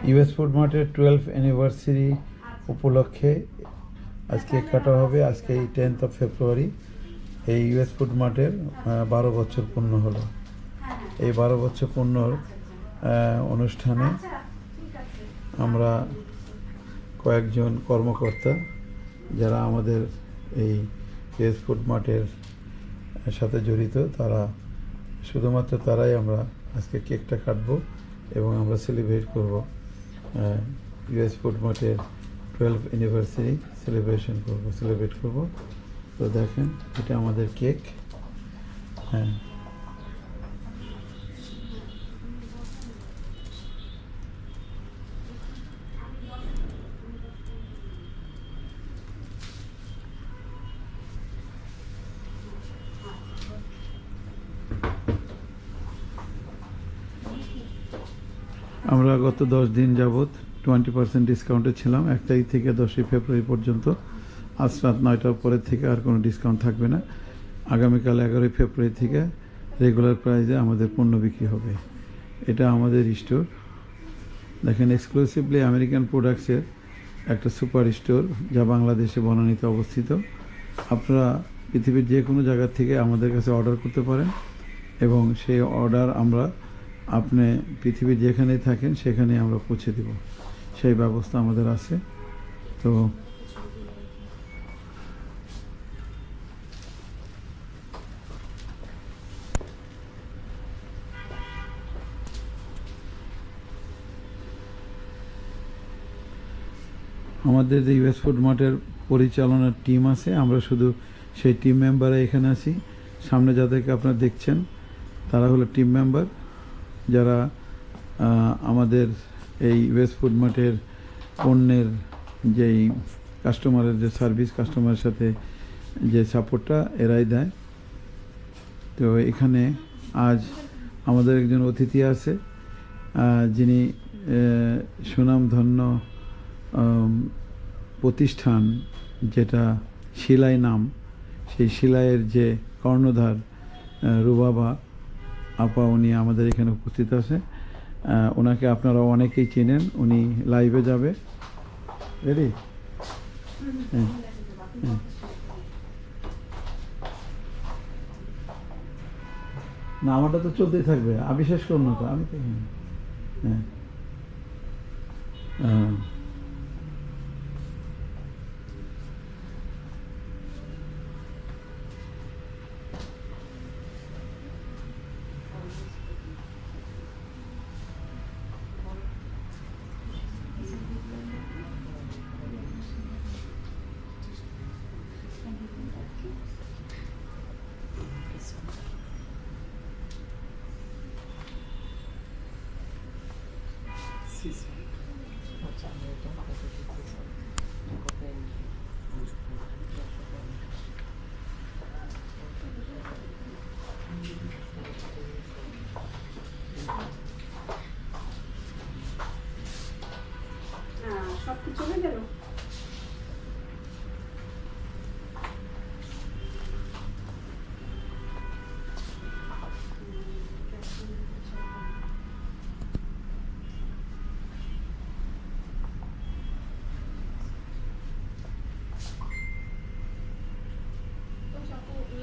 US food মার্টের 12th anniversary উপলক্ষে আজকে কাটা হবে। আজকে এই 10th অফ ফেব্রুয়ারি এই ইউএস ফুড মার্টের 12 বছর পূর্ণ হলো। এই 12 বছর পূর্ণর অনুষ্ঠানে আমরা কয়েকজন কর্মকর্তা যারা আমাদের এই ইউএস ফুড মার্টের সাথে জড়িত, তারা শুধুমাত্র তারাই আমরা আজকে কেকটা কাটবো এবং আমরা সেলিব্রেট করব ইউএস ফুড মার্টের 12th অ্যানিভার্সারি সেলিব্রেট করব। তো দেখেন, এটা আমাদের কেক। হ্যাঁ, আমরা গত 10 দিন যাবৎ 20% ডিসকাউন্টে ছিলাম। 1 তারিখ থেকে 10ই ফেব্রুয়ারি পর্যন্ত। আজ রাত 9টার পরের থেকে আর কোনো ডিসকাউন্ট থাকবে না। আগামীকাল 11ই ফেব্রুয়ারি থেকে রেগুলার প্রাইসে আমাদের পণ্য বিক্রি হবে। এটা আমাদের স্টোর। দেখেন, এক্সক্লুসিভলি আমেরিকান প্রোডাক্টসের একটা সুপার স্টোর, যা বাংলাদেশে বনানীতে অবস্থিত। আপনারা পৃথিবীর যে কোনো জায়গা থেকে আমাদের কাছে অর্ডার করতে পারেন এবং সেই অর্ডার আমরা আপনি পৃথিবীর যেখানেই থাকেন সেখানে আমরা পৌঁছে দেব, সেই ব্যবস্থা আমাদের আছে। তো আমাদের যে ইউএস ফুড মার্টের পরিচালনার টিম আছে, আমরা শুধু সেই টিম মেম্বাররা এখানে আছি। সামনে যাদেরকে আপনারা দেখছেন তারা হলো টিম মেম্বার, যারা আমাদের এই ইউএস ফুড মার্টের পণ্যের যেই কাস্টমারের যে সার্ভিস, কাস্টমারের সাথে যে সাপোর্টটা এরাই দেয়। তো এখানে আজ আমাদের একজন অতিথি আছে, যিনি সুনামধন্য প্রতিষ্ঠান যেটা শিলাই নাম, সেই শিলাইয়ের যে কর্ণধার রুবাবা আপা, উনি আমাদের এখানে উপস্থিত আছে। ওনাকে আপনারা অনেকেই চেনেন, উনি লাইভে যাবে। রেডি? হ্যাঁ, হ্যাঁ। না, আমারটা তো চলতেই থাকবে। আমি শেষ করুন না তো, আমি তো হ্যাঁ হ্যাঁ। সব কি চলে গেল?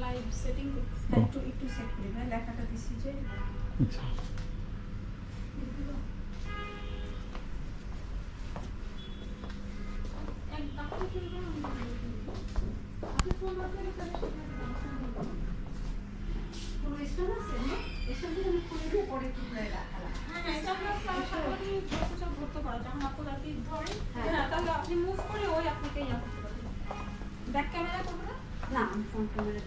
লাইভ সেটিং একটু সেট করে দেন, লেখাটা দিছি যে। আচ্ছা, আপনি মুভ করে ওই আপনাকে ইয়া করতে পারবেন। ব্যাক ক্যামেরা করবো না, আমি ফ্রন্ট ক্যামেরা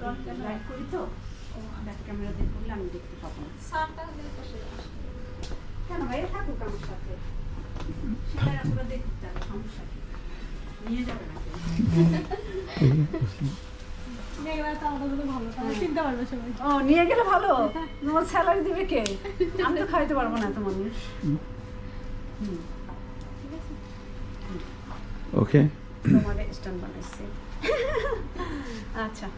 লাইট করি তো, ব্যাক ক্যামেরা দিয়ে করলে আমি দেখতে পাবো না। সারটা কেন ভাই থাকুক আমার সাথে, সেটা পুরো দেখতে হবে, সমস্যা কি নিয়ে যাবে না। ও নিয়ে গেলে ভালো, তোমার স্যালারি দিবে কে? আমি তো খাইতে পারবো না এত মানুষ। ওকে, তোমার স্ট্যান্ড বানাইছি। আচ্ছা,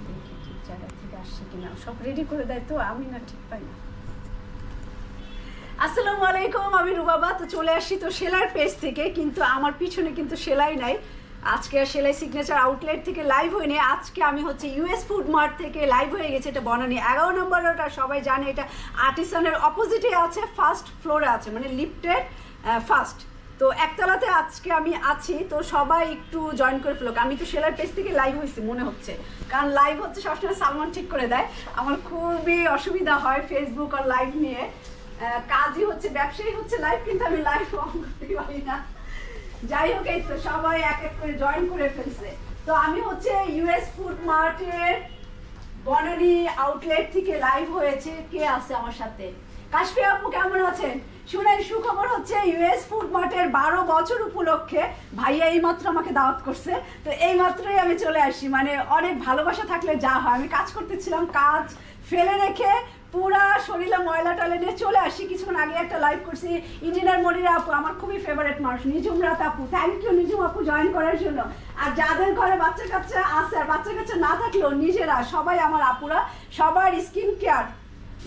দেখি ঠিক জায়গা থেকে আসছে কিনা, সব রেডি করে দেয় তো, আমি না ঠিক পাই না। আসসালামু আলাইকুম, আমি রুবাবা। তো চলে আসছি তো সেলাইয়ের পেজ থেকে, কিন্তু আমার পিছনে কিন্তু সেলাই নাই। আজকে সেলাই সিগনেচার আউটলেট থেকে লাইভ হয়নি, আজকে আমি হচ্ছে ইউএস ফুড মার্ট থেকে লাইভ হয়ে গেছে। এটা বনানী 11 নম্বর রোড, আর সবাই জানে এটা আর্টিসানের অপোজিটে আছে, ফার্স্ট ফ্লোরে আছে, মানে লিফটের ফার্স্ট। তো একতলাতে আজকে আমি আছি, তো সবাই একটু জয়েন করে ফেলো। আমি তো সেলাইয়ের পেজ থেকে লাইভ হয়েছি মনে হচ্ছে, কারণ লাইভ হচ্ছে সবসময় সালমান ঠিক করে দেয়। আমার খুবই অসুবিধা হয় ফেসবুক আর লাইভ নিয়ে। কাজই হচ্ছে, ব্যবসায়ী হচ্ছে লাইভ, কিন্তু আমি লাইভ অন করতে পারি না। যাই হোক, এই তো সবাই এক এক করে জয়েন করে ফেলছে। তো আমি হচ্ছে ইউএস ফুড মার্টের বনানী আউটলেট থেকে লাইভ হয়েছে। কে আছে আমার সাথে? কাশফি আপু, কেমন আছেন? শুনেন, সুখবর হচ্ছে ইউএস ফুড মার্টের 12 বছর উপলক্ষে ভাইয়া এইমাত্র আমাকে দাওয়াত করছে। তো এই মাত্রই আমি চলে আসি, মানে অনেক ভালোবাসা থাকলে যা হয়। আমি কাজ করতেছিলাম, কাজ ফেলে রেখে পুরা শরীরে ময়লা টয়লা নিয়ে চলে আসি। কিছুক্ষণ আগে একটা লাইভ করছি। ইঞ্জিনিয়ার মনিরা আপু আমার খুবই ফেভারিট মানুষ, নিজুম রাত আপু, থ্যাংক ইউ নিজুম আপু জয়েন করার জন্য। আর যাদের ঘরে বাচ্চা কাচ্চা আছে আর বাচ্চা কাচ্চা না থাকলেও নিজেরা সবাই আমার আপুরা, সবার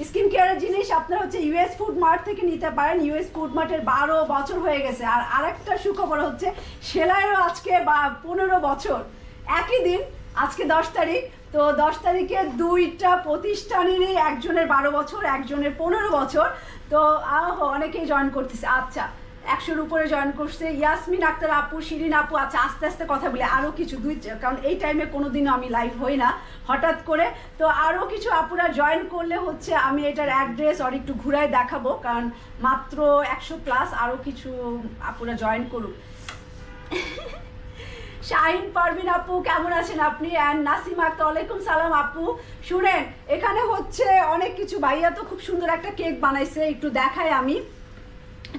স্কিন কেয়ারের জিনিস আপনারা হচ্ছে ইউএস ফুড মার্ট থেকে নিতে পারেন। ইউএস ফুড মার্টের 12 বছর হয়ে গেছে। আর আরেকটা সুখবর হচ্ছে সেলাইয়েরও আজকে 15 বছর। একই দিন, আজকে 10 তারিখ। তো 10 তারিখে দুইটা প্রতিষ্ঠানেরই, একজনের 12 বছর, একজনের 15 বছর। তো অনেকেই জয়েন করতেছে। আচ্ছা, 100-র উপরে জয়েন করছে। ইয়াসমিন আক্তার আপু, শিরিন আপু। আচ্ছা, আস্তে আস্তে কথা বলে আরও কিছু কারণ এই টাইমে কোনোদিনও আমি লাইভ হই না, হঠাৎ করে। তো আরও কিছু আপুরা জয়েন করলে হচ্ছে আমি এটার অ্যাড্রেস আর একটু ঘুরায় দেখাবো, কারণ মাত্র 100+। আরও কিছু আপুরা জয়েন করুক। শাহিন পারভিন আপু, কেমন আছেন আপনি? অ্যান্ড নাসিম আক্তার, ওয়ালাইকুম সালাম আপু। শুনেন, এখানে হচ্ছে অনেক কিছু। ভাইয়া তো খুব সুন্দর একটা কেক বানাইছে, একটু দেখাই আমি।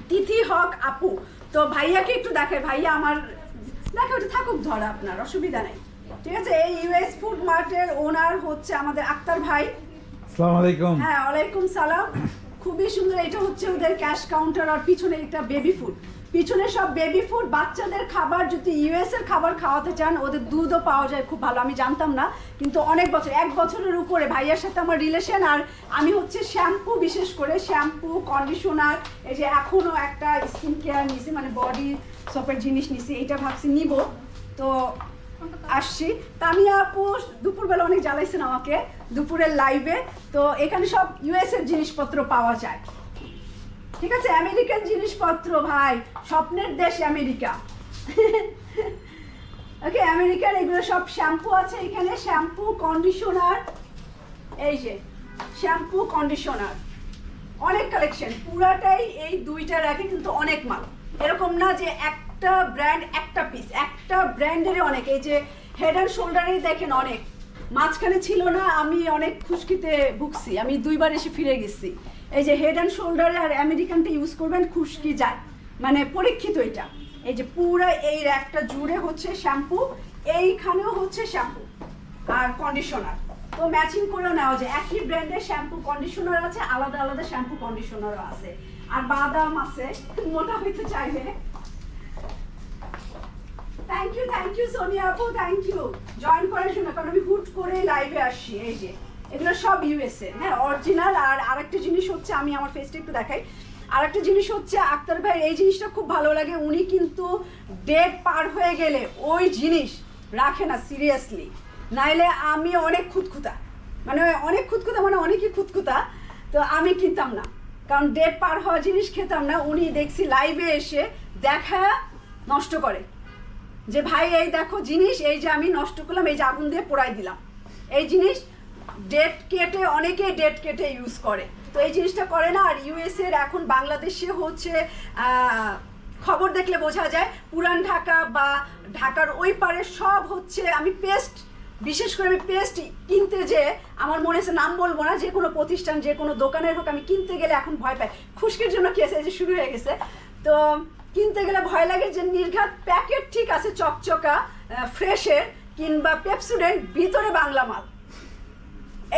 তিথি হক আপু, তো ভাইয়াকে একটু দেখাই। ভাইয়া আমার দেখা, ওটা থাকুক, ধরা আপনার অসুবিধা নেই, ঠিক আছে। এই ইউএস ফুড মার্টের ওনার হচ্ছে আমাদের আক্তার ভাই। আসসালামু আলাইকুম। হ্যাঁ, ওয়ালাইকুম সালাম। খুবই সুন্দর। এটা হচ্ছে ওদের ক্যাশ কাউন্টার, আর পিছনে এটা বেবি ফুড। পিছনে সব বেবি ফুড, বাচ্চাদের খাবার। যদি ইউএস এর খাবার খাওয়াতে চান, ওদের দুধও পাওয়া যায় খুব ভালো। আমি জানতাম না, কিন্তু অনেক বছর, 1 বছরের উপরে ভাইয়ার সাথে আমার রিলেশন। আর আমি হচ্ছে শ্যাম্পু, বিশেষ করে শ্যাম্পু, কন্ডিশনার, এই যে এখনও একটা স্কিন কেয়ার নিছি, মানে বডি সোপের জিনিস নিছি। এইটা ভাবছি নিব, তো আসছি। তানিয়া আপু দুপুরবেলা অনেক জ্বালাইছেন আমাকে দুপুরের লাইভে। তো এখানে সব ইউএস এর জিনিসপত্র পাওয়া যায়, ঠিক আছে। আমেরিকান জিনিসপত্র, ভাই, স্বপ্নের দেশ আমেরিকা। ওকে, আমেরিকার এগুলো সব। শ্যাম্পু আছে এখানে, শ্যাম্পু, কন্ডিশনার, এই যে শ্যাম্পু, কন্ডিশনার, অনেক কালেকশন। পুরাটাই এই দুইটা রাখে, কিন্তু অনেক মাল। এরকম না যে একটা ব্র্যান্ড একটা পিস, একটা ব্র্যান্ডেরই অনেক। এই যে হেড অ্যান্ড শোল্ডারেই দেখেন অনেক। মাঝখানে ছিল না, আমি অনেক খুশকিতে ভুগছি, আমি 2বার এসে ফিরে গেছি। এই যে হেড অ্যান্ড শোল্ডারে আর আমেরিকানটা ইউজ করবেন, খুশকি যায়, মানে পরীক্ষিত এটা। এই যে পুরো এই র্যাকটা জুড়ে হচ্ছে শ্যাম্পু, এইখানেও হচ্ছে শ্যাম্পু আর কন্ডিশনার। তো ম্যাচিং করেও নেওয়া যায়। একই ব্র্যান্ডের শ্যাম্পু কন্ডিশনার আছে, আলাদা আলাদা শ্যাম্পু কন্ডিশনারও আছে। আর বাদাম আছে, মোটা হইতে চাইলে। থ্যাংক ইউ সোনিয়া আপু, থ্যাংক ইউ জয়েন করার জন্য, কারণ আমি হুট করে লাইভে আসছি। এই যে এগুলো সব ইউএসএ, হ্যাঁ, অরিজিনাল। আর আরেকটা জিনিস হচ্ছে, আমি আমার ফেসটা একটু দেখাই। আরেকটা জিনিস হচ্ছে আক্তার ভাই, এই জিনিসটা খুব ভালো লাগে। উনি কিন্তু ডেট পার হয়ে গেলে ওই জিনিস রাখে না, সিরিয়াসলি। নাইলে আমি অনেক খুঁতখুঁতা, মানে অনেকই খুঁতখুঁতা। তো আমি কিনতাম না, কারণ ডেট পার হওয়া জিনিস খেতাম না। উনি দেখছি লাইভে এসে দেখা নষ্ট করে, যে ভাই এই দেখো জিনিস, এই যে আমি নষ্ট করলাম, এই যে আগুন দিয়ে পোড়াই দিলাম। এই জিনিস ডেট কেটে, অনেকেই ডেট কেটে ইউজ করে, তো এই জিনিসটা করে না। আর ইউএস এর এখন বাংলাদেশে হচ্ছে খবর দেখলে বোঝা যায়, পুরান ঢাকা বা ঢাকার ওই পারে সব হচ্ছে। আমি পেস্ট, বিশেষ করে আমি পেস্ট কিনতে, যে আমার মনে হচ্ছে, নাম বলবো না, যে কোনো প্রতিষ্ঠান, যে কোনো দোকানের হোক, আমি কিনতে গেলে এখন ভয় পাই। খুশকির জন্য কি আছে, যে শুরু হয়ে গেছে, তো কিনতে গেলে ভয় লাগে যে নির্ঘাত প্যাকেট ঠিক আছে চকচকা ফ্রেশের, কিংবা পেপসুডেন্ট, ভিতরে বাংলা মাল।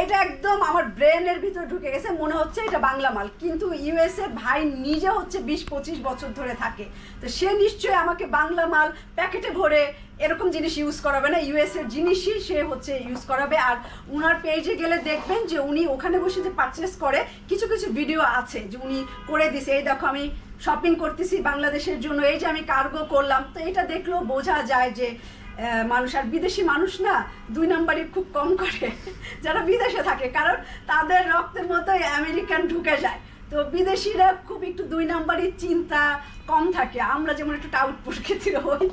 এটা একদম আমার ব্রেনের ভিতর ঢুকে গেছে, মনে হচ্ছে এটা বাংলা মাল, কিন্তু ইউএসএ ভাই নিজে হচ্ছে 20-25 বছর ধরে থাকে, তো সে নিশ্চয়ই আমাকে বাংলা মাল প্যাকেটে ভরে এরকম জিনিস ইউজ করাবে না, ইউএসএর জিনিসই সে হচ্ছে ইউজ করাবে। আর উনার পেজে গেলে দেখবেন যে উনি ওখানে বসে যে পারচেস করে কিছু কিছু ভিডিও আছে যে উনি করে দিছে। এই দেখো আমি শপিং করতেছি বাংলাদেশের জন্য, এই যে আমি কার্গো করলাম, তো এটা দেখলেও বোঝা যায় যে মানুষ, আর বিদেশি মানুষ না 2 নাম্বারই খুব কম করে যারা বিদেশে থাকে, কারণ তাদের রক্তের মতোই আমেরিকান ঢুকে যায়, তো বিদেশিরা খুব একটু 2 নাম্বারই চিন্তা কম থাকে। আমরা যেমন একটু টাউট প্রকৃতির হই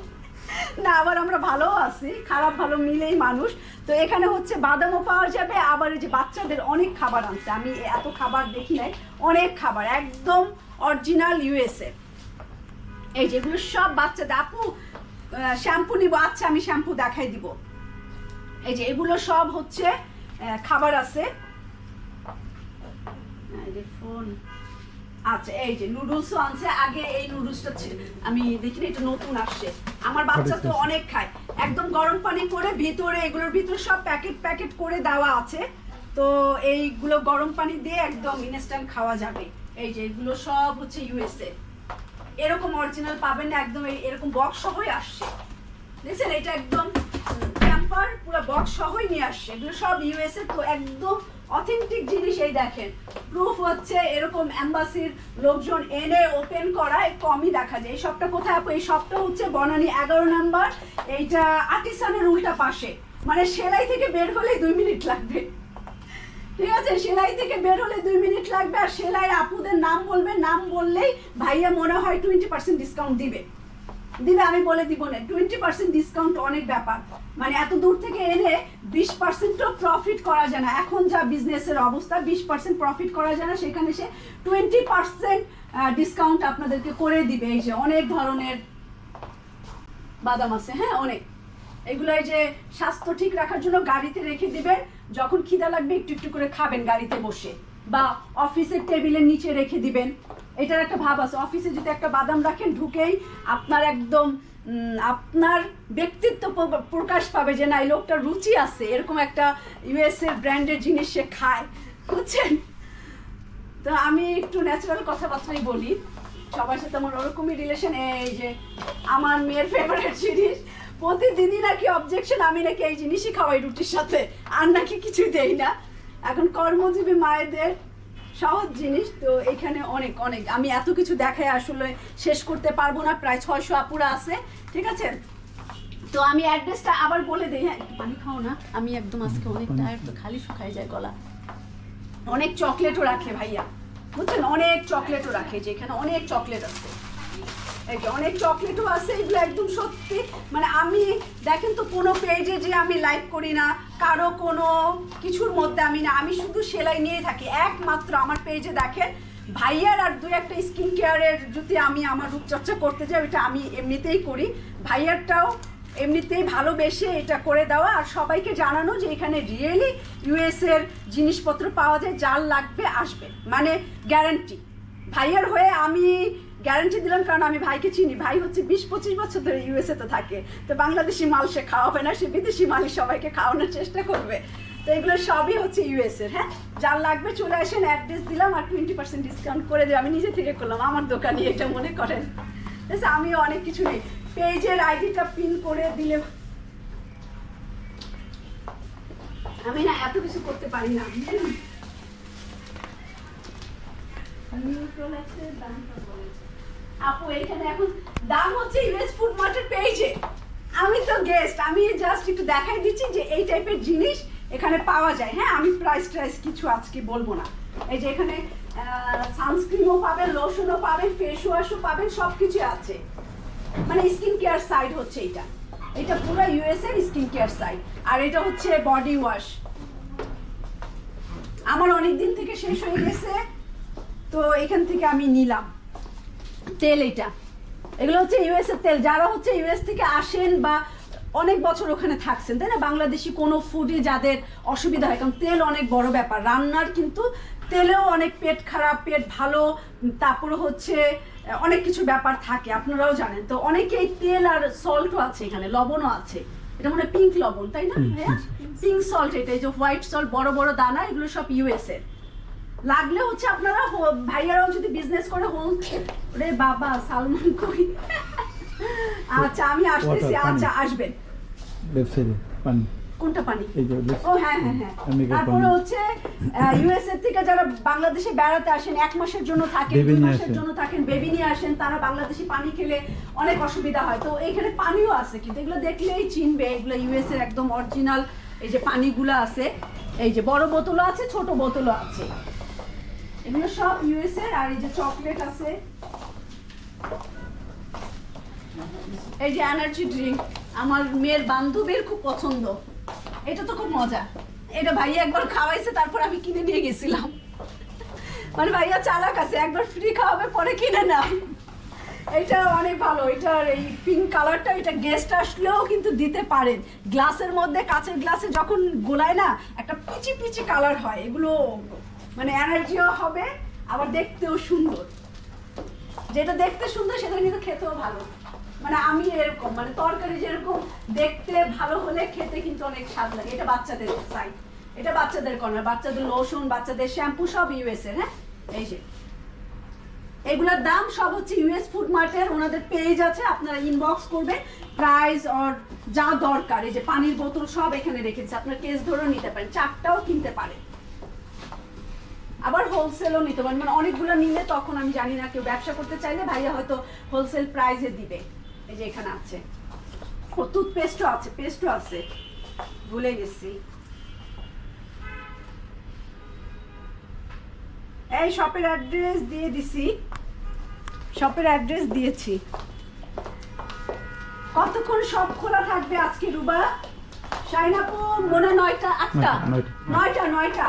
না, আবার আমরা ভালোও আছি, খারাপ ভালো মিলেই মানুষ। তো এখানে হচ্ছে বাদামও পাওয়া যাবে, আবার এই যে বাচ্চাদের অনেক খাবার আনছে, আমি এত খাবার দেখি নাই, অনেক খাবার একদম অরিজিনাল ইউএসএ। এই যেগুলো সব বাচ্চাদের, আপু শ্যাম্পু নিব, আচ্ছা আমি শ্যাম্পু দেখাই দিব। এই যে এগুলো সব হচ্ছে খাবার আছে, এই যে ফোন, আচ্ছা এই যে নুডলসও আনছে, আগে এই নুডলসটা আমি দেখিনি, এটা নতুন আসছে, আমার বাচ্চা তো অনেক খায়, একদম গরম পানি করে ভিতরে, এগুলোর ভিতরে সব প্যাকেট প্যাকেট করে দেওয়া আছে, তো এইগুলো গরম পানি দিয়ে একদম ইনস্ট্যান্ট খাওয়া যাবে। এই যে এগুলো সব হচ্ছে ইউএসএ, এরকম অরিজিনাল পাবেন না, একদম এরকম বক্স সহই আসছে, দেখছেন এটা একদম ক্যাম্পার পুরো বক্স সহই নিয়ে আসছে, এগুলো সব ইউএসএ, তো একদম অথেন্টিক জিনিস। এই দেখেন প্রুফ হচ্ছে এরকম এম্বাসির লোকজন এনে ওপেন করায় কমই দেখা যায়। এই শপটা কোথায় আপু? এই শপটা হচ্ছে বনানী 11 নাম্বার, এইটা আর্টিসানের উল্টা পাশে, মানে সেলাই থেকে বের হলে 2 মিনিট লাগবে, ঠিক আছে, সেলাই থেকে বের হলে 2 মিনিট লাগবে। আর সেলাই আপুদের নাম বলবেন, নাম বললেই ভাইয়া মনে হয় 20% ডিসকাউন্ট দিবে, আমি বলে দিব না, 20% ডিসকাউন্ট অনেক ব্যাপার, মানে এত দূর থেকে এনে 20%ও প্রফিট করা যায় না, এখন যা বিজনেসের অবস্থা 20% প্রফিট করা যায় না, সেখানে সে 20% ডিসকাউন্ট আপনাদেরকে করে দিবে। এই যে অনেক ধরনের বাদাম আছে, হ্যাঁ অনেক, এগুলো এই যে স্বাস্থ্য ঠিক রাখার জন্য গাড়িতে রেখে দিবেন, যখন খিদা লাগবে একটু একটু করে খাবেন গাড়িতে বসে, বা অফিসের টেবিলের নিচে রেখে দিবেন। এটার একটা ভাব আছে, অফিসে যদি একটা বাদাম রাখেন ঢুকেই আপনার একদম আপনার ব্যক্তিত্ব প্রকাশ পাবে যে না এই লোকটার রুচি আছে, এরকম একটা ইউএসএ ব্র্যান্ডের জিনিস সে খায়, বুঝছেন। তো আমি একটু ন্যাচারাল কথাবার্তাই বলি, সবার সাথে আমার ওরকমই রিলেশন। এই যে আমার মেয়ের ফেভারিট জিনিস, প্রতিদিনই নাকি অবজেকশন, আমি নাকি এই জিনিসই খাওয়াই রুটির সাথে, আর নাকি কিছু দেই না। এখন কর্মজীবী মায়েদের সহজ জিনিস, তো এখানে অনেক অনেক, আমি এত কিছু দেখাই আসলে শেষ করতে পারবো না, প্রায় 600 আপুরা আছে, ঠিক আছে। তো আমি অ্যাড্রেসটা আবার বলে দিই, হ্যাঁ একটু পানি খাও না, আমি একদম আজকে অনেক টায়ার্ড, তো খালি শুকাই যায় গলা। অনেক চকলেটও রাখে ভাইয়া, বুঝছেন, অনেক চকলেটও রাখে, যে এখানে অনেক চকলেট আছে, এই যে অনেক চকলেটও আছে, এগুলো একদম সত্যি, মানে আমি দেখেন তো কোনো পেজে যে আমি লাইক করি না, কারো কোনো কিছুর মধ্যে আমি না, আমি শুধু সেলাই নিয়ে থাকি, একমাত্র আমার পেজে দেখেন ভাইয়ার আর 2-1টা স্কিন কেয়ারের যদি আমি আমার রূপচর্চা করতে যাই, ওইটা আমি এমনিতেই করি, ভাইয়ারটাও এমনিতেই ভালোবেসে এটা করে দেওয়া, আর সবাইকে জানানো যে এখানে রিয়েলি ইউএসএর জিনিসপত্র পাওয়া যায়, যার লাগবে আসবে, মানে গ্যারান্টি। ভাইয়ার হয়ে আমি গ্যারান্টি দিলাম, কারণ আমি ভাইকে চিনি, ভাই হচ্ছে 20-25 বছর ধরে ইউএসএতে থাকে, তো বাংলাদেশি মাল সে খাওয়াবে না, সে বিদেশি মালই সবাইকে খাওয়ানোর চেষ্টা করবে, তো এগুলো সবই হচ্ছে ইউএসএর। হ্যাঁ যার লাগবে চলে আসেন, অ্যাড্রেস দিলাম আর 20% ডিসকাউন্ট করে দিই, আমি নিজে থেকে করলাম, আমার দোকানে এটা মনে করেন, আমিও অনেক কিছু নেই, পেজের আইডিটা পিন করে দিলে, আমি না এত কিছু করতে পারি না। আপু এখানে এখন দাম হচ্ছে ইউএস ফুড মার্টের পেজে, আমি তো গেস্ট, আমি জাস্ট একটু দেখাই দিচ্ছি যে এই টাইপের জিনিস এখানে পাওয়া যায়। হ্যাঁ আমি প্রাইস কিছু আজকে বলবো না। এই যে এখানে সানস্ক্রিনও পাবেন, লোশনও পাবেন, ফেস ওয়াশও পাবেন, সব কিছু আছে, মানে স্কিন কেয়ার সাইড হচ্ছে এটা, এটা পুরো ইউএস এর স্কিন কেয়ার সাইড, আর এটা হচ্ছে বডি ওয়াশ, আমার অনেক দিন থেকে শেষ হয়ে গেছে, তো এখান থেকে আমি নিলাম তেল, এটা এগুলো হচ্ছে ইউএস এর তেল, যারা হচ্ছে ইউএস থেকে আসেন বা অনেক বছর ওখানে থাকছেন, তাই না, বাংলাদেশি কোনো ফুডে যাদের অসুবিধা হয়, কারণ তেল অনেক বড় ব্যাপার, রান্নার কিন্তু তেলেও অনেক পেট খারাপ, পেট ভালো, তারপরে হচ্ছে অনেক কিছু ব্যাপার থাকে, আপনারাও জানেন, তো অনেকেই তেল আর সল্টও আছে, এখানে লবণও আছে, এটা মনে হয় পিঙ্ক লবণ, তাই না ভাইয়া? পিঙ্ক সল্ট, এটা এই যে হোয়াইট সল্ট, বড় বড় দানা, এগুলো সব ইউএস এর। লাগলে হচ্ছে আপনারা ভাইয়ারাও যদি বিজনেস করে হোম, রে বাবা সালমান কই। আচ্ছা আমি আসতেছি, আচ্ছা আসবেন। লেফট সাইডে পানি, কোনটা পানি? এই যে left ও হ্যাঁ হ্যাঁ হ্যাঁ। আমেরিকার তারপরে পানি। হচ্ছে ইউএসএ থেকে যারা বাংলাদেশে বেড়াতে আসেন, 1 মাসের জন্য থাকেন, বেবি 2 নিয়ে মাসের আসেন। জন্য থাকেন, বেবি নিয়ে আসেন, তারা বাংলাদেশি পানি খেলে অনেক অসুবিধা হয়। তো এখানে পানিও আছে, কিন্তু এগুলো দেখলেই চিনবে এগুলো ইউএস এর একদম অরিজিনাল। এই যে পানিগুলো আছে, এই যে বড় বোতলও আছে, ছোট বোতলও আছে, এগুলো সব ইউএস এর। আর এই যে চকলেট আছে, এই যে এনার্জি ড্রিঙ্ক, আমার মেয়ের বান্ধবীর খুব পছন্দ। এটা তো খুব মজা, এটা ভাইয়া একবার খাওয়াইছে, তারপর আমি কিনে নিয়ে গেছিলাম। মানে ভাইয়া চালাক আছে, একবার ফ্রি খাওয়াবে পরে কিনে নাও। এটা অনেক ভালো, এটার এই পিঙ্ক কালারটা, এটা গেস্ট আসলেও কিন্তু দিতে পারেন। গ্লাসের মধ্যে, কাঁচের গ্লাসে যখন গোলায় না, একটা পিচি পিচি কালার হয়, এগুলো মানে এনার্জিও হবে, আবার দেখতেও সুন্দর। যেটা দেখতে সুন্দর সেটা কিন্তু খেতেও ভালো। মানে আমি এরকম, মানে তরকারি যেরকম দেখতে ভালো হলে খেতে কিন্তু অনেক স্বাদ লাগে। এটা বাচ্চাদের সাইড, এটা বাচ্চাদের কর্নার, বাচ্চাদের লোশন, বাচ্চাদের শ্যাম্পু সব ইউএস এর। হ্যাঁ এই যে এগুলোর দাম সব হচ্ছে ইউএস ফুড মার্টের, ওনাদের পেজ আছে, আপনারা ইনবক্স করবেন, প্রাইস আর যা দরকার। এই যে পানির বোতল সব এখানে রেখেছে, আপনার কেস ধরেও নিতে পারেন, 4টাও কিনতে পারেন, আবার হোলসেলও নিতে পারেন। মানে অনেকগুলো নিলে তখন আমি জানি না, কেউ ব্যবসা করতে চাইলে ভাইয়া হয়তো হোলসেল প্রাইসে দিবে। এই যে এখানে আছে, ও টুথপেস্টও আছে, পেস্টও আছে, ভুলে গেছি। এই শপের অ্যাড্রেস দিয়ে দিছি, শপের অ্যাড্রেস দিয়েছি। কতক্ষণ শপ খোলা থাকবে আজকে রুবা? শাইনাপু মনে 9টা 8টা 9টা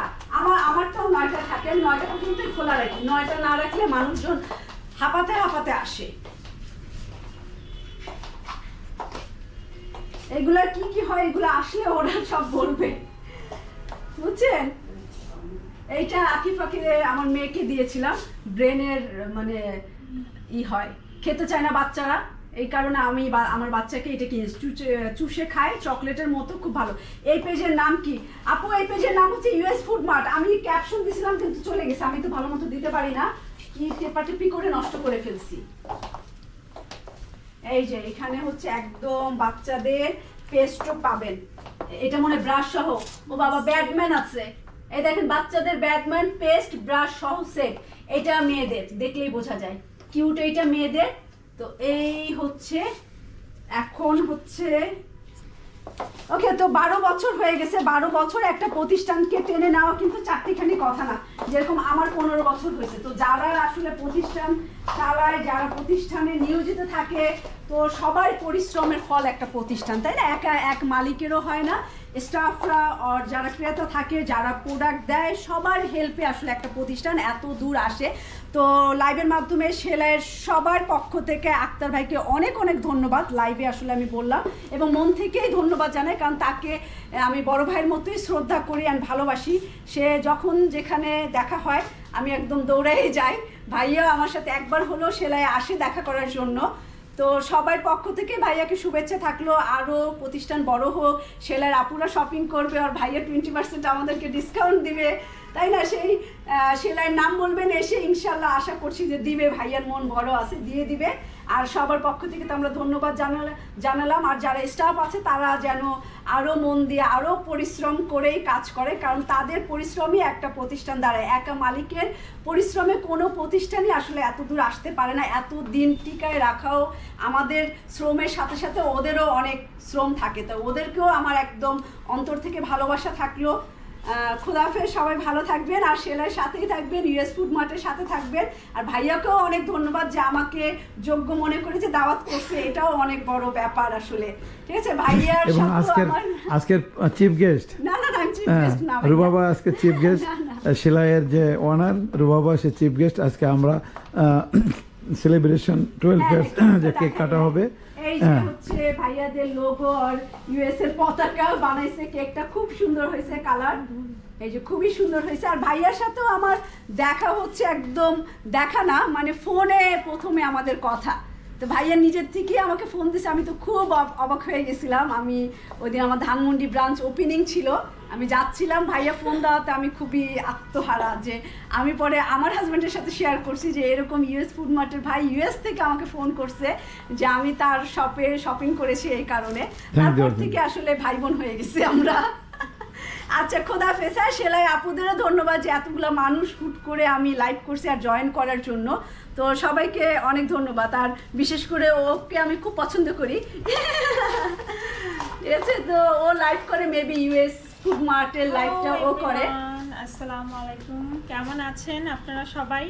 আমারটাও 9টা থাকে, 9টা পর্যন্তই খোলা রাখি। 9টা না রাখলে মানুষজন হাঁপাতে হাঁপাতে আসে। এগুলা কি কি হয়, এগুলো আসলে ওরা সব বলবে, বুঝছেন? এইটা আকিফাকে আমার মেয়েকে দিয়েছিলাম, ব্রেনের মানে হয়, খেতে চায় না বাচ্চারা, এই কারণে আমি আমার বাচ্চাকে এটা কিনে চুষে খায়, চকলেটের মতো, খুব ভালো। এই পেজের নাম কি আপু? এই পেজের নাম হচ্ছে ইউএস ফুড মার্ট। আমি ক্যাপশন দিছিলাম কিন্তু চলে গেছে, আমি তো ভালো মতো দিতে পারি না, কি টেপাটেপি করে নষ্ট করে ফেলছি। এই যে এখানে হচ্ছে একদম বাচ্চাদের পেস্টও পাবেন, এটা মনে ব্রাশ সহ। ও বাবা ব্যাটম্যান আছে, এই দেখেন বাচ্চাদের ব্যাটম্যান পেস্ট ব্রাশ সহ সেট। এটা মেয়েদের, দেখলেই বোঝা যায় কিউট, এইটা মেয়েদের। তো এই হচ্ছে এখন হচ্ছে ওকে। তো 12 বছর হয়ে গেছে, 12 বছর একটা প্রতিষ্ঠানকে টেনে নেওয়া কিন্তু চারটিখানি কথা না, যেরকম আমার 15 বছর হয়েছে। তো যারা আসলে প্রতিষ্ঠান চালায়, যারা প্রতিষ্ঠানে নিয়োজিত থাকে, তো সবার পরিশ্রমের ফল একটা প্রতিষ্ঠান, তাই না? একা এক মালিকেরও হয় না, স্টাফরা আর যারা ক্রেতা থাকে, যারা প্রোডাক্ট দেয়, সবার হেল্পে আসলে একটা প্রতিষ্ঠান এত দূর আসে। তো লাইভের মাধ্যমে সেলাইয়ের সবার পক্ষ থেকে আক্তার ভাইকে অনেক অনেক ধন্যবাদ। লাইভে আসলে আমি বললাম এবং মন থেকেই ধন্যবাদ জানাই, কারণ তাকে আমি বড় ভাইয়ের মতোই শ্রদ্ধা করি আর ভালোবাসি। সে যখন যেখানে দেখা হয় আমি একদম দৌড়াই যাই। ভাইয়া আমার সাথে একবার হলেও সেলাইয়ে আসে দেখা করার জন্য। তো সবার পক্ষ থেকে ভাইয়াকে শুভেচ্ছা থাকলো, আরও প্রতিষ্ঠান বড় হোক, সেলাইয়ের আপুরা শপিং করবে, আর ভাইয়া 20% আমাদেরকে ডিসকাউন্ট দিবে, তাই না? সেই সেলাইয়ের নাম বলবেন এসে, ইনশাল্লাহ আশা করছি যে দিবে, ভাইয়ার মন বড় আছে, দিয়ে দিবে। আর সবার পক্ষ থেকে তো আমরা ধন্যবাদ জানালাম। আর যারা স্টাফ আছে তারা যেন আরও মন দিয়ে, আরও পরিশ্রম করেই কাজ করে, কারণ তাদের পরিশ্রমই একটা প্রতিষ্ঠান দাঁড়ায়। একা মালিকের পরিশ্রমে কোনো প্রতিষ্ঠানই আসলে এত দূর আসতে পারে না। এত দিন টিকায় রাখাও আমাদের শ্রমের সাথে সাথে ওদেরও অনেক শ্রম থাকে। তো ওদেরকেও আমার একদম অন্তর থেকে ভালোবাসা থাকলো। খুদাহাফেজ, সবাই ভালো থাকবেন, আর সেলাইয়ের সাথেই থাকবেন, ইউএস ফুড মার্টের সাথে থাকবেন। আর ভাইয়াকেও অনেক ধন্যবাদ যে আমাকে যোগ্য মনে করেছে, দাওয়াত করছে, এটাও অনেক বড় ব্যাপার আসলে। ঠিক আছে, ভাইয়ার সাথে আমার আজকের চিফ গেস্ট না আমি চিফ গেস্ট না, রুবাবা আজকে চিফ গেস্ট, সেলাইয়ের যে ওনার রুবাবা সে চিফ গেস্ট। আজকে আমরা সেলিব্রেশন 12 ইয়ার্স যে কেক কাটা হবে। এই যে হচ্ছে ভাইয়াদের লোগো আর ইউএস এর পতাকা বানাইছে, কেকটা খুব সুন্দর হয়েছে, কালার এই যে খুবই সুন্দর হয়েছে। আর ভাইয়ার সাথেও আমার দেখা হচ্ছে, একদম দেখা না মানে ফোনে প্রথমে আমাদের কথা, তো ভাইয়া নিজের থেকে আমাকে ফোন দিছে, আমি তো খুব অবাক হয়ে গেছিলাম। আমি ওই দিন আমার ধানমন্ডি ব্রাঞ্চ ওপেনিং ছিল, আমি যাচ্ছিলাম, ভাইয়া ফোন দেওয়াতে আমি খুবই আত্মহারা। যে আমি পরে আমার হাজব্যান্ডের সাথে শেয়ার করছি যে এরকম ইউএস ফুড মার্টের ভাই ইউএস থেকে আমাকে ফোন করছে, যে আমি তার শপে শপিং করেছি এই কারণে। তারপর থেকে আসলে ভাই বোন হয়ে গেছি আমরা। আচ্ছা, খোদাফেজ। হ্যাঁ, সেলাই আপুদেরও ধন্যবাদ যে এতগুলো মানুষ হুট করে আমি লাইভ করছি আর জয়েন করার জন্য। তো সবাইকে অনেক ধন্যবাদ। আর বিশেষ করে ওকে আমি খুব পছন্দ করি। ঠিক আছে, তো ও লাইভ করে, মেবি ইউএস ফুড মার্টের লাইভটা ও করে। আসসালামু আলাইকুম, কেমন আছেন আপনারা সবাই?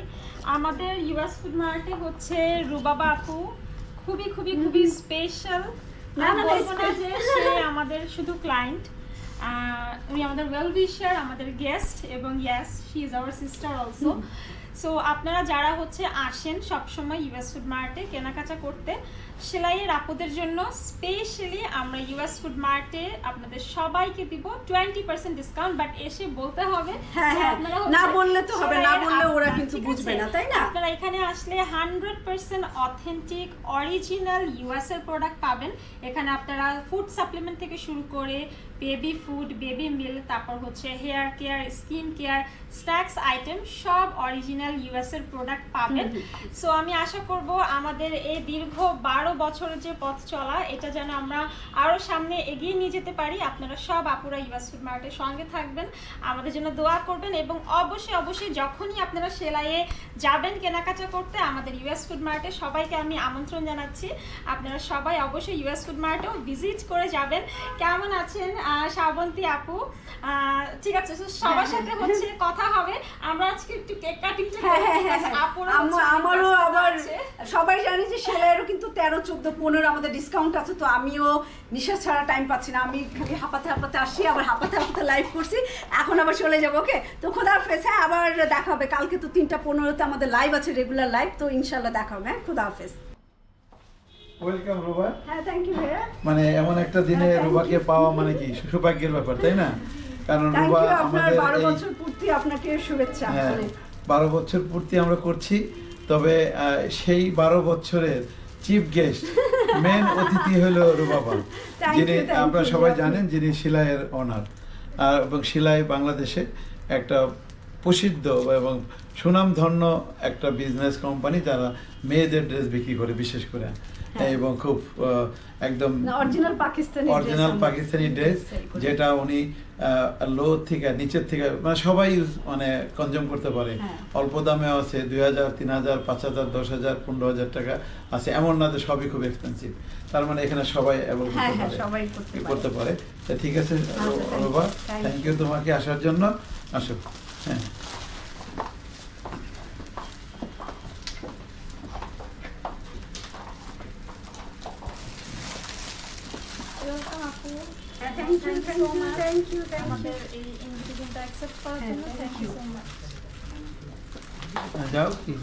আমাদের ইউএস ফুড মার্টে হচ্ছে রুবাবা আপু খুবই খুবই খুবই স্পেশাল। না, না, বলবো না যে সে আমাদের শুধু ক্লায়েন্ট, উনি আমাদের ওয়েল উইশার, আমাদের গেস্ট, এবং yes she is our sister also. So আপনারা যারা হচ্ছে আসেন সবসময় ইউএস ফুড মার্টে কেনাকাটা করতে, সেলাইয়ের আপুদের জন্য স্পেশালি আমরা ইউএস ফুড মার্টে আপনাদের সবাইকে দিব 20% ডিসকাউন্ট। বাট এসে বলতে হবে, হ্যাঁ, যে হ্যাঁ, আপনারা না হচ্ছে বললে তো হবে, না সেলাইয়ের বললে ওরা আপুরা, কিন্তু ঠিক বুঝবে আছে? না, তাই না? আপনারা এখানে আসলে 100% অথেন্টিক অরিজিনাল ইউএস এর প্রোডাক্ট পাবেন। এখানে আপনারা ফুড সাপ্লিমেন্ট থেকে শুরু করে বেবি ফুড, বেবি মিল, তারপর হচ্ছে hair care, skin care, snacks item, সব অরিজিনাল ইউএস এর প্রোডাক্ট পাবেন। সো আমি আশা করব আমাদের এই দীর্ঘ 12 বছরের যে পথ চলা, এটা যেন আমরা আরো সামনে এগিয়ে নিয়ে যেতে পারি। আপনারা সব আপুরা ইউএস ফুড মার্টের সঙ্গে থাকবেন, আমাদের জন্য দোয়া করবেন, এবং অবশ্যই অবশ্যই যখনই আপনারা সেলাইয়ে যাবেন কেনাকাটা করতে, আমাদের ইউএস ফুড মার্টে সবাইকে আমি আমন্ত্রণ জানাচ্ছি। আপনারা সবাই অবশ্যই ইউএস ফুড মার্টেও ভিজিট করে যাবেন। কেমন আছেন শ্রাবন্তী আপু? ঠিক আছে, so সবার সাথে হচ্ছে কথা হবে। আমরা আজকে একটু কেক কাটিংটা হ্যাঁ, করব, হ্যাঁ, ঠিক আছে? হ্যাঁ। আপুরা হচ্ছে আমারও ব্যস্ততা আবার আছে। সবাই জানে যে সেলাইয়েরও কিন্তু 13, 14, 15 আমাদের ডিসকাউন্ট আছে। তো আমিও নিঃশ্বাস ছাড়া টাইম পাচ্ছি না, আমি খালি হাঁপাতে হাঁপাতে আসি, আবার হাঁপাতে হাঁপাতে লাইভ করছি, এখন আবার চলে যাবো। ওকে, তো খোদাহাফেজ। হ্যাঁ, আবার দেখা হবে কালকে। তো 3:15 আমাদের লাইভ আছে, রেগুলার লাইভ, তো ইনশাল্লাহ দেখা হবে। হ্যাঁ, খোদাহাফেজ। ওয়েলকাম রুবা। হ্যাঁ, থ্যাংক ইউ ভাইয়া। মানে এমন একটা দিনে হ্যাঁ, thank রুবাকে you. পাওয়া মানে কি সৌভাগ্যের ব্যাপার, তাই না? কারণ থ্যাংক রুবা ইউ, আপনার আমাদের 12 এই বছর পূর্তি, আপনাকে শুভেচ্ছা। হ্যাঁ অনেক। 12 বছর পূর্তি আমরা করছি। তবে সেই 12 বছরের চিফ গেস্ট, মেন অতিথি হলো রুবাবা, Thank যিনি you, thank আপনারা you, সবাই আপনি। জানেন, যিনি সেলাইয়ের অনার। এবং সেলাই বাংলাদেশে একটা প্রসিদ্ধ এবং সুনামধন্য একটা বিজনেস কোম্পানি, যারা মেয়েদের ড্রেস বিক্রি করে বিশেষ করে, এবং খুব একদম অরিজিনাল পাকিস্তানি পাকিস্তানি ড্রেস, যেটা উনি লো থেকে নিচের থেকে মানে সবাই মানে কনজিউম করতে পারে। হ্যাঁ। অল্প দামে আছে 2000, 3000, 5000, 10000, 15000 টাকা আছে, এমন না যে সবই খুব এক্সপেন্সিভ। তার মানে এখানে সবাই হ্যাঁ, হ্যাঁ, সবাই করতে পারে। তা ঠিক আছে thank Ruba, you. Thank you তোমাকে আসার জন্য। আসো। হ্যাঁ, Welcome আপু। হ্যাঁ, thank you, thank you, thank you, thank you. আমাদের এই ইনভিটেশনটা অ্যাকসেপ্ট করার হ্যাঁ, জন্য thank thank you you. So much. যাও কি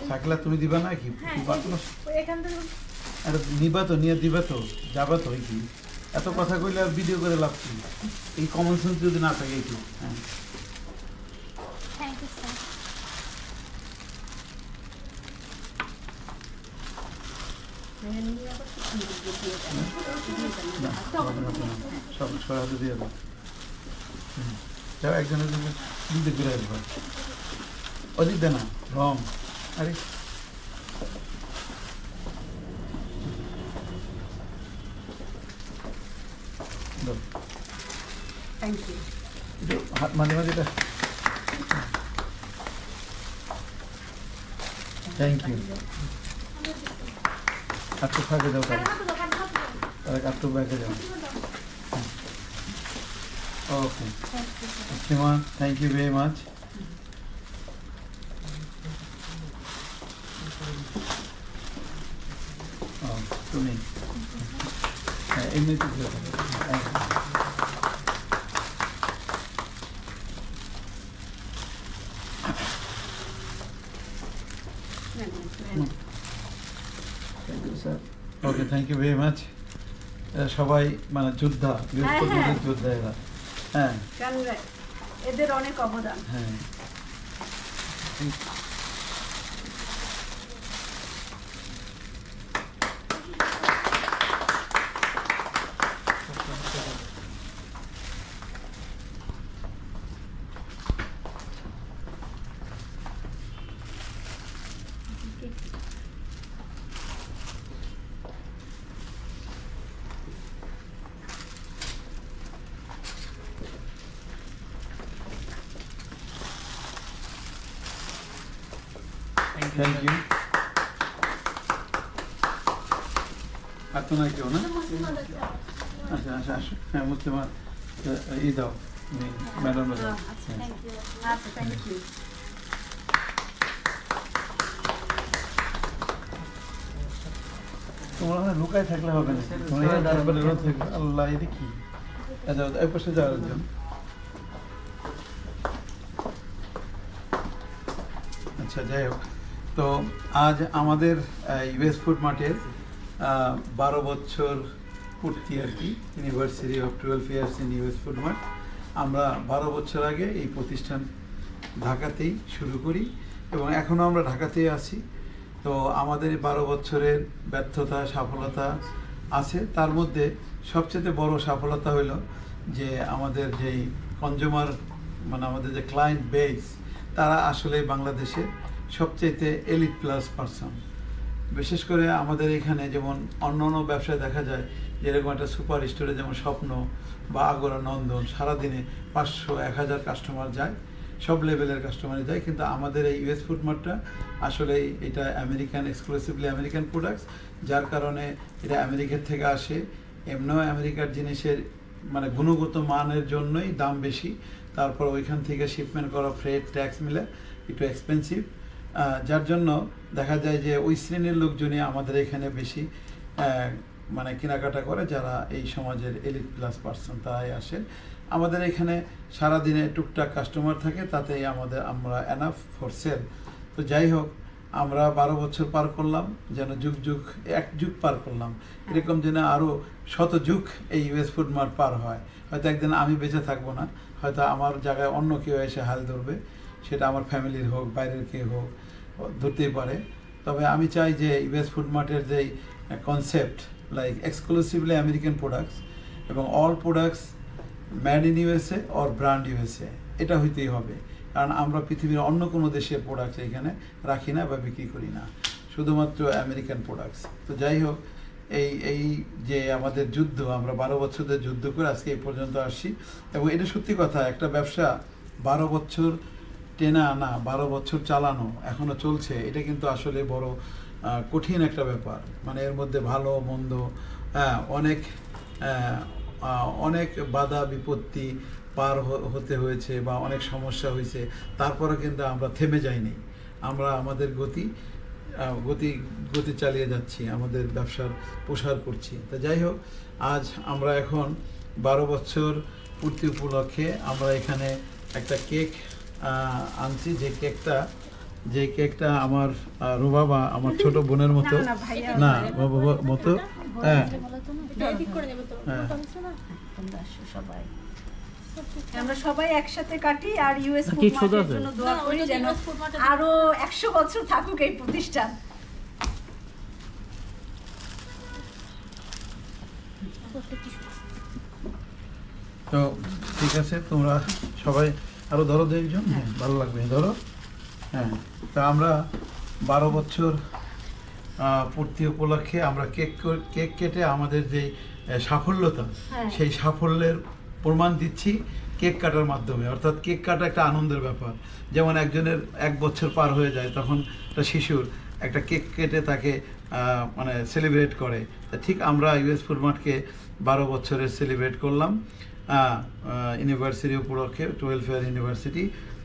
শাকলা তুমি দিবা না কি? এখান থেকে আরে নিবা তো, নিয়ে দিবা তো, যাবা তো। কি এত কথা কইলে আর ভিডিও করে লাভ কি? এই কমন সেন্স যদি না থাকে একটু। হ্যাঁ, থ্যাংক ইউ স্যার। না, সব সবাই হাতে দিয়ে দাও। যাও, একজনের জন্য দিতে ঘুরে আসবা। অধিক দে না, রং। আরে দাও। Thank you. একটু হাত মাঝে মাঝে এটা। Thank you. আটটু ফাঁকে দাও, তাহলে আটটু ব্যাগে যাও। ওকে, সীমা, থ্যাংক ইউ ভেরি মাচ। তুমি হ্যাঁ, এমনিতে দিয়ে দেবো। ওকে, থ্যাংক ইউ ভেরি মাচ। সবাই মানে যোদ্ধা, হ্যাঁ, হ্যাঁ। যোদ্ধা এরা। হ্যাঁ, এদের অনেক অবদান। হ্যাঁ থ্যাংক ইউ। আর তো নাই কেউ না? আচ্ছা আচ্ছা আসো। হ্যাঁ মুসলিমা ই দাও ম্যাডাম দাও। আচ্ছা থ্যাংক ইউ। তোমরা ওখানে লুকায় থাকলে হবে না, তোমরা এখানে দাঁড়াবে, রোদ থাকবে। আল্লাহ এটা কি? আচ্ছা এই পাশে যাওয়ার জন্য। আচ্ছা যাই হোক, তো আজ আমাদের ইউএস ফুড মার্টের 12 বছর পূর্তি আর কি, university of 12 years in US food mart. আমরা 12 বছর আগে এই প্রতিষ্ঠান ঢাকাতেই শুরু করি এবং এখনও আমরা ঢাকাতেই আছি। তো আমাদের এই 12 বছরের ব্যর্থতা সফলতা আছে, তার মধ্যে সবচেয়ে বড় সফলতা হলো যে আমাদের যেই কনজিউমার মানে আমাদের যে ক্লায়েন্ট বেস, তারা আসলে বাংলাদেশে সবচেয়ে এলিট প্লাস পারসন। বিশেষ করে আমাদের এখানে যেমন অন্য অন্য ব্যবসায় দেখা যায় যেরকম একটা সুপার স্টোরে যেমন স্বপ্ন বা আগরা নন্দন সারাদিনে 500-1000 কাস্টমার যায়, সব লেভেলের কাস্টমারই যায়, কিন্তু আমাদের এই ইউএস ফুড মার্টটা আসলে এটা আমেরিকান, এক্সক্লুসিভলি আমেরিকান প্রোডাক্টস, যার কারণে এটা আমেরিকার থেকে আসে। এমনিও আমেরিকার জিনিসের মানে গুণগত মানের জন্যই দাম বেশি, তারপর ওইখান থেকে শিপমেন্ট করা ফ্রেট ট্যাক্স মিলে একটু এক্সপেন্সিভ, যার জন্য দেখা যায় যে ওই শ্রেণীর লোকজনই আমাদের এখানে বেশি মানে কেনাকাটা করে, যারা এই সমাজের এলিট প্লাস পার্সন তারাই আসে। আমাদের এখানে সারাদিনে টুকটাক কাস্টমার থাকে, তাতেই আমরা এনাফ ফর সেল। তো যাই হোক, আমরা 12 বছর পার করলাম, যেন এক যুগ পার করলাম, এরকম যেন আরও শত যুগ এই ইউএস ফুড মার্ট পার হয়। হয়তো একদিন আমি বেঁচে থাকবো না, হয়তো আমার জায়গায় অন্য কেউ এসে হাল ধরবে, সেটা আমার ফ্যামিলির হোক বাইরের কেউ হোক, ধরতেই পারে। তবে আমি চাই যে ইউএস ফুড মার্টের যেই concept like exclusively American products এবং all products made in USA or brand USA, এটা হইতেই হবে। কারণ আমরা পৃথিবীর অন্য কোনো দেশের প্রোডাক্টস এখানে রাখি না বা বিক্রি করি না, শুধুমাত্র আমেরিকান প্রোডাক্টস। তো যাই হোক, এই যে আমাদের যুদ্ধ, আমরা 12 বছরের যুদ্ধ করে আজকে এই পর্যন্ত আসছি। এবং এটা সত্যি কথা, একটা ব্যবসা 12 বছর টেনা আনা, 12 বছর চালানো, এখনো চলছে, এটা কিন্তু আসলে বড় কঠিন একটা ব্যাপার। মানে এর মধ্যে ভালো মন্দ অনেক বাধা বিপত্তি পার হতে হয়েছে বা অনেক সমস্যা হয়েছে, তারপরে কিন্তু আমরা থেমে যাইনি, আমরা আমাদের গতি চালিয়ে যাচ্ছি, আমাদের ব্যবসার প্রসার করছি। তো যাই হোক, আজ আমরা এখন 12 বছর পূর্তি উপলক্ষে আমরা এখানে একটা কেক আনছি, যে কেকটা আমার রুবাবা আমার ছোট বোনের মতো না মতো। হ্যাঁ আমরা সবাই একসাথে কাটি আর ইউএস ফুড মার্টের জন্য দোয়া করি যেন আরো 100 বছর থাকুক এই প্রতিষ্ঠান। তো ঠিক আছে, তোমরা সবাই আরো ধরো একজন, হ্যাঁ ভালো লাগবে, ধরো। হ্যাঁ, তা আমরা 12 বছর পূর্তি উপলক্ষে আমরা কেক কেটে আমাদের যে সাফল্যতা, সেই সাফল্যের প্রমাণ দিচ্ছি কেক কাটার মাধ্যমে। অর্থাৎ কেক কাটা একটা আনন্দের ব্যাপার। যেমন একজনের 1 বছর পার হয়ে যায়, তখন একটা শিশুর একটা কেক কেটে তাকে মানে সেলিব্রেট করে। তা ঠিক আমরা ইউএস ফুড মার্টকে 12 বছরের সেলিব্রেট করলাম ইউনিভার্সিটি উপলক্ষে, 12 ইয়ার ইউনিভার্সিটি।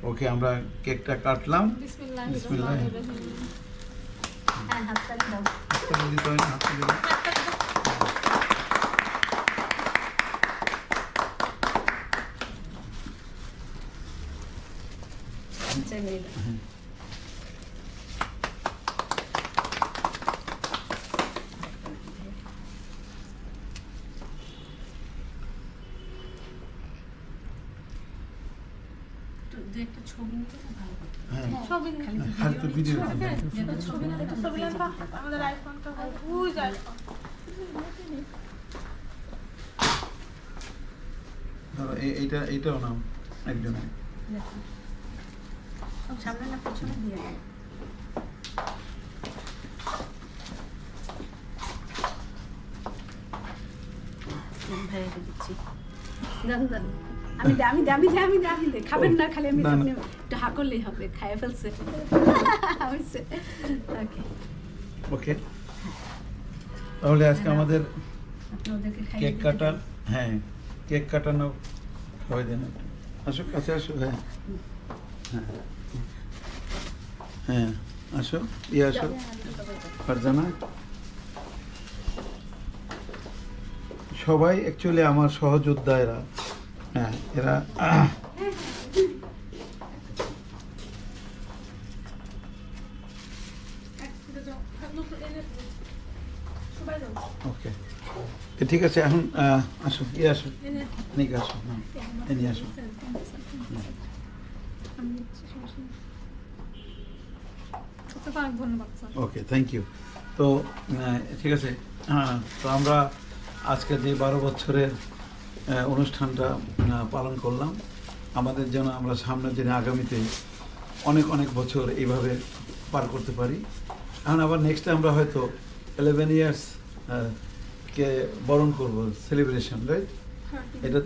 ওকে, আমরা কেকটা কাটলাম। বিসমিল্লাহ। হ্যাঁ, হাততালি দাও। হাততালি দিতে হয় না, হাততালি দাও। দু একটা ছবি নিতে না ভালো হতো। হ্যাঁ ছবি খালি তো ভিডিও ছবি লেখা আমাদের আইফোনটা ওই যায় ধরো এইটাও নাম একজনের সামনে না পেছনে দিয়ে দেয়। ভাইয়াকে দিচ্ছি। জান জান আমি দে খাবেন না খালি আমি না, না। আপনি একটু হা করলেই হবে খাইয়ে ফেলছে হয়েছে ওকে ওকে তাহলে আজকে আমাদের আপনি ওদেরকে খাইয়ে কেক দিতে কাটার হ্যাঁ কেক কাটানো খাওয়াই দেন একটু। আসো কাছে আসো হ্যাঁ হ্যাঁ হ্যাঁ আসো আসো ফারজানা সবাই অ্যাকচুয়ালি আমার সহযোদ্ধা এরা হ্যাঁ এরা ওকে তো ঠিক আছে এখন আসো আসো নিকে আসো হ্যাঁ এনে আসো অনেক ধন্যবাদ স্যার ওকে থ্যাংক ইউ তো ঠিক আছে হ্যাঁ তো আমরা আজকে যে 12 বছরের অনুষ্ঠানটা পালন করলাম আমাদের যেন আমরা সামনের দিনে আগামীতে অনেক অনেক বছর এইভাবে পার করতে পারি এখন আবার নেক্সট আমরা হয়তো 11 ইয়ার্স কে বরণ করব সেলিব্রেশন রাইট এটা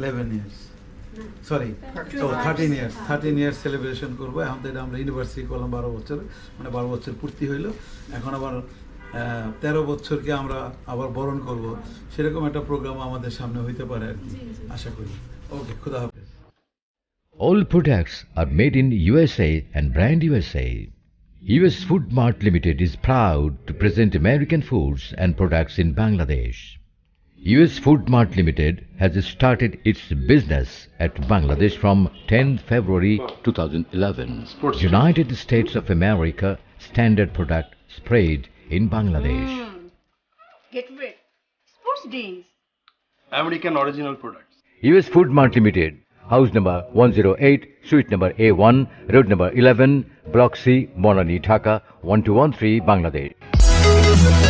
11 ইয়ার্স সরি 13 ইয়ার্স সেলিব্রেশন করবো এখন তো এটা আমরা ইউনিভার্সিটি করলাম 12 বছর মানে 12 বছর পূর্তি হইলো এখন আবার 13 বছরকে আমরা আবার বরণ করব সেরকম একটা প্রোগ্রাম আমাদের সামনে হইতে পারে আর কি আশা করি ওকে খুদা হাফেজ All products are made in USA and brand USA. US Food Mart Limited is proud to present American foods and products in Bangladesh. US Food Mart Limited has started its business at Bangladesh from 10th February 2011. United States of America standard product sprayed in Bangladesh. Get rid. Sports drinks. American original products. US Food Mart Limited, house number 108, suite number A1, road number 11, block C, Monani, Dhaka 1213, Bangladesh.